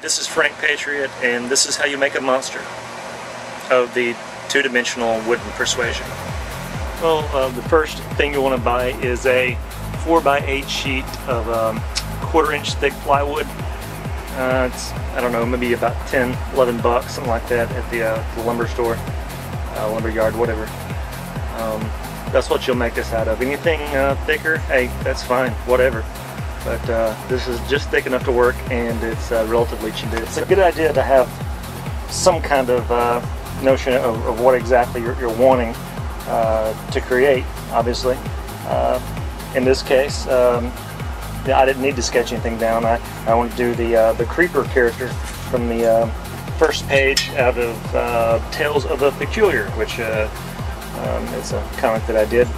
this is Frank Patriot, and this is how you make a monster of the two-dimensional wooden persuasion. Well, the first thing you want to buy is a 4x8 sheet of 1/4 inch thick plywood. It's, I don't know, maybe about 10, 11 bucks, something like that at the lumber store, lumber yard, whatever. That's what you'll make this out of. Anything thicker, hey, that's fine, whatever. But this is just thick enough to work, and it's relatively cheap. It's a good idea to have some kind of notion of what exactly you're wanting to create, obviously. In this case, I didn't need to sketch anything down. I want to do the creeper character from the first page out of Tales of the Peculiar, which it's a comic that I did.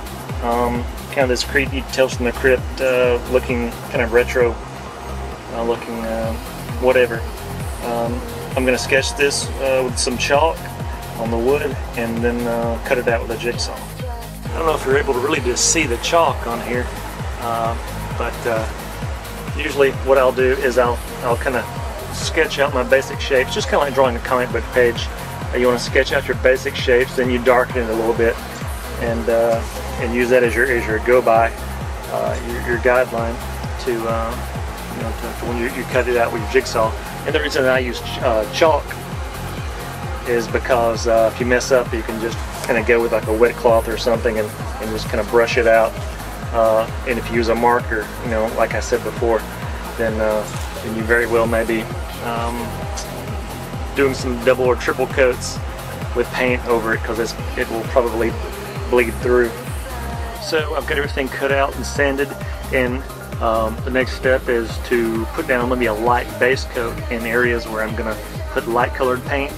Kind of this creepy Tales from the Crypt looking, kind of retro looking whatever. I'm going to sketch this with some chalk on the wood and then cut it out with a jigsaw. I don't know if you're able to really just see the chalk on here, but usually what I'll do is I'll kind of sketch out my basic shapes, just kind of like drawing a comic book page. You want to sketch out your basic shapes, then you darken it a little bit, and use that as your go-by, your guideline to you know, to when you cut it out with your jigsaw. And the reason I use chalk is because if you mess up, you can just kind of go with like a wet cloth or something and just kind of brush it out. And if you use a marker, you know, like I said before, then you very well may be doing some double or triple coats with paint over it, because it will probably bleed through. So I've got everything cut out and sanded, and the next step is to put down maybe a light base coat in areas where I'm going to put light colored paint.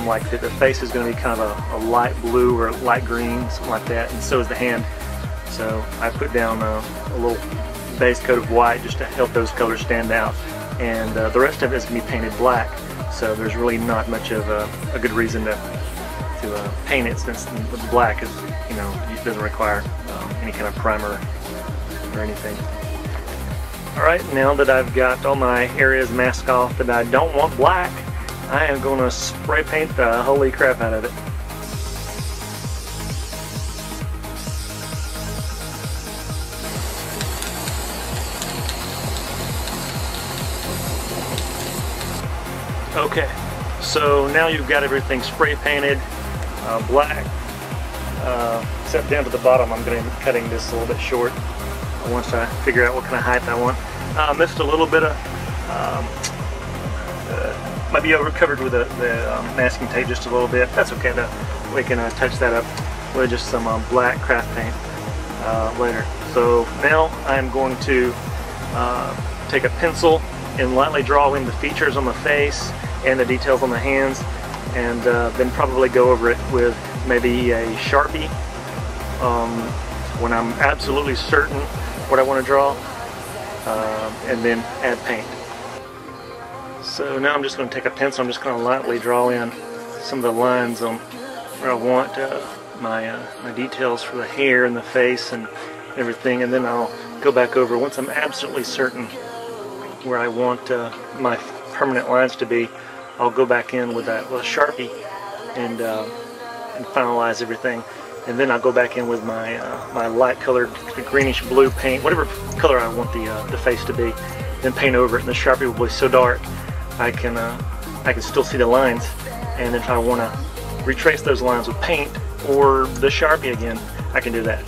Like the face is going to be kind of a light blue or light green, something like that, and so is the hand. So I put down a little base coat of white just to help those colors stand out, and the rest of it is going to be painted black. So there's really not much of a good reason to paint it, since the black is, you know, it doesn't require any kind of primer or anything. Alright, now that I've got all my areas masked off that I don't want black, I am going to spray paint the holy crap out of it. Okay, so now you've got everything spray painted black, except down to the bottom. I'm going to be cutting this a little bit short once I figure out what kind of height I want. Missed a little bit of, might be overcovered with the masking tape just a little bit. That's okay though. We can touch that up with just some black craft paint later. So now I'm going to take a pencil and lightly draw in the features on the face and the details on the hands, and then probably go over it with maybe a Sharpie when I'm absolutely certain what I want to draw, and then add paint. So now I'm just going to take a pencil, I'm just going to lightly draw in some of the lines on where I want my details for the hair and the face and everything, and then I'll go back over once I'm absolutely certain where I want my permanent lines to be. I'll go back in with a Sharpie and finalize everything, and then I'll go back in with my my light colored greenish blue paint, whatever color I want the face to be, then paint over it, and the Sharpie will be so dark I can still see the lines, and if I want to retrace those lines with paint or the Sharpie again, I can do that.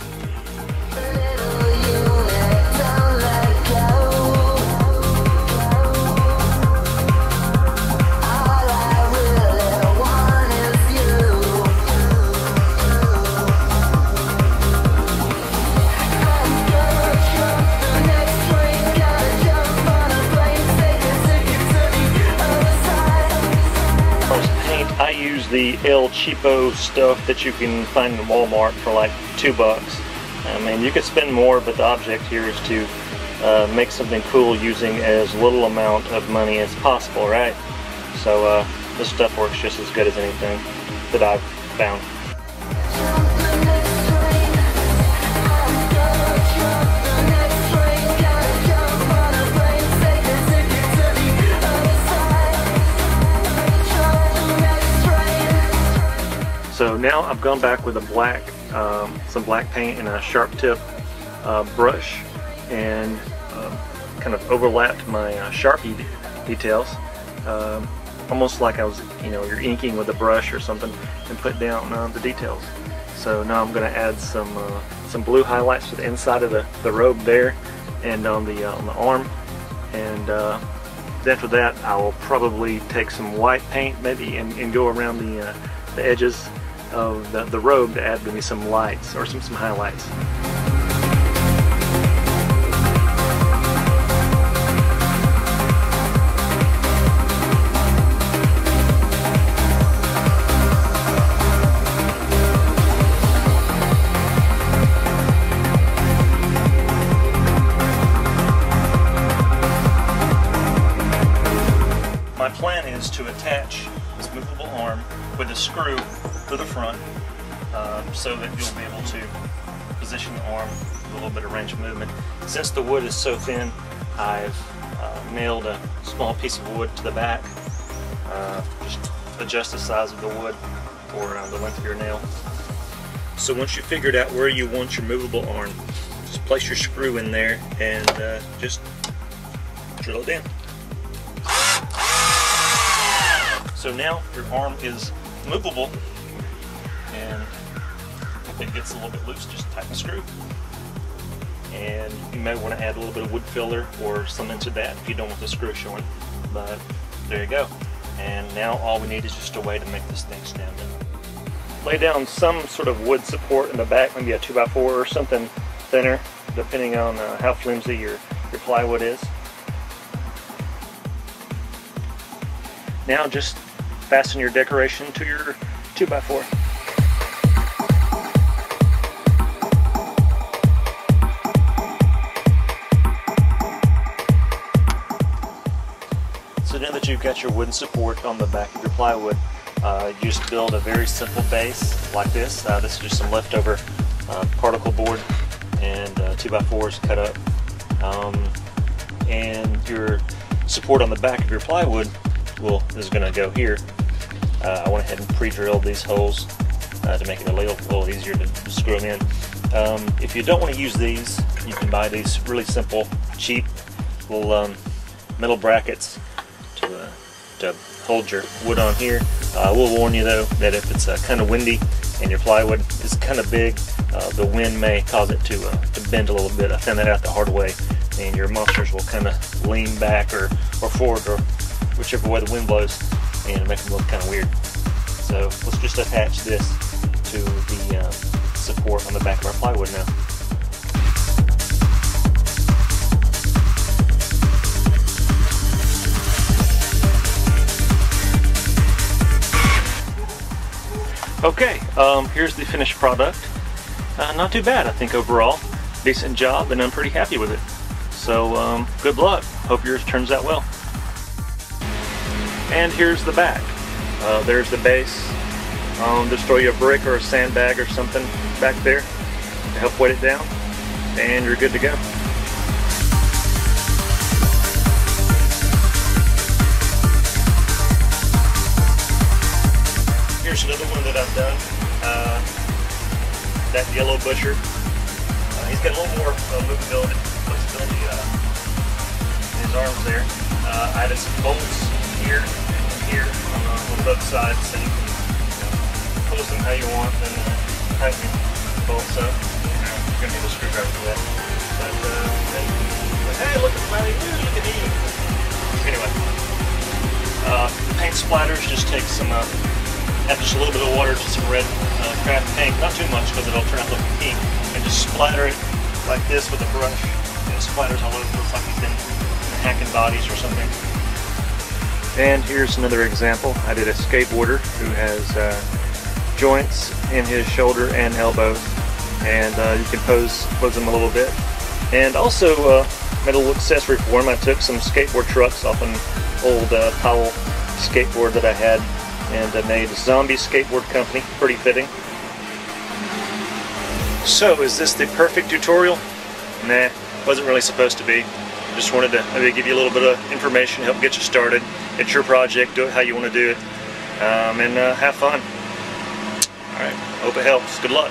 I use the El Cheapo stuff that you can find in Walmart for like $2. I mean, you could spend more, but the object here is to make something cool using as little amount of money as possible, right? So this stuff works just as good as anything that I've found. now I've gone back with a black, some black paint and a sharp tip brush, and kind of overlapped my Sharpie details, almost like I was, you're inking with a brush or something, and put down the details. So now I'm going to add some blue highlights to the inside of the robe there, and on the arm, and after that I will probably take some white paint maybe and go around the edges of the robe to add maybe some lights or some highlights. My plan is to attach this movable arm with a screw to the front, so that you'll be able to position the arm with a little bit of range of movement. Since the wood is so thin, I've nailed a small piece of wood to the back. Just adjust the size of the wood for the length of your nail. So once you've figured out where you want your movable arm, just place your screw in there and just drill it in. So now your arm is movable, and if it gets a little bit loose, just tighten the screw. And you may want to add a little bit of wood filler or something to that if you don't want the screw showing. But there you go. And now all we need is just a way to make this thing stand up. Lay down some sort of wood support in the back, maybe a 2x4 or something thinner, depending on how flimsy your plywood is. Now just fasten your decoration to your 2x4. So now that you've got your wooden support on the back of your plywood, you just build a very simple base like this. This is just some leftover particle board and 2x4s cut up. And your support on the back of your plywood is going to go here. I went ahead and pre-drilled these holes to make it a little easier to screw them in. If you don't want to use these, you can buy these really simple, cheap little metal brackets to hold your wood on here. I will warn you though that if it's kind of windy and your plywood is kind of big, the wind may cause it to bend a little bit. I found that out the hard way, and your monsters will kind of lean back or forward, or whichever way the wind blows, and make them look kind of weird. So let's just attach this to the support on the back of our plywood now. Okay, here's the finished product. Not too bad, I think, overall. Decent job, and I'm pretty happy with it. So good luck. Hope yours turns out well. And here's the back. There's the base. Just throw you a brick or a sandbag or something back there to help weight it down, and you're good to go. Here's another one that I've done. That yellow busher. He's got a little more movability, flexibility in his arms there. I added some bolts here and here on both sides, so you can close them how you want and tighten the bolts up. You're going to need a screwdriver for that. But hey, look at Buddy! Look at me! Anyway, the paint splatters, just take some. Add just a little bit of water to some red craft paint, not too much because it'll turn out looking pink, and just splatter it like this with a brush, and it splatters all over. It looks like he's been hacking bodies or something. And here's another example. I did a skateboarder who has joints in his shoulder and elbows, and you can pose them a little bit. And also made a little accessory for him. I took some skateboard trucks off an old Powell skateboard that I had, and I made a zombie skateboard company. Pretty fitting. So, is this the perfect tutorial? Nah, wasn't really supposed to be. Just wanted to maybe give you a little bit of information, help get you started. It's your project, do it how you want to do it, and have fun. Alright, hope it helps. Good luck.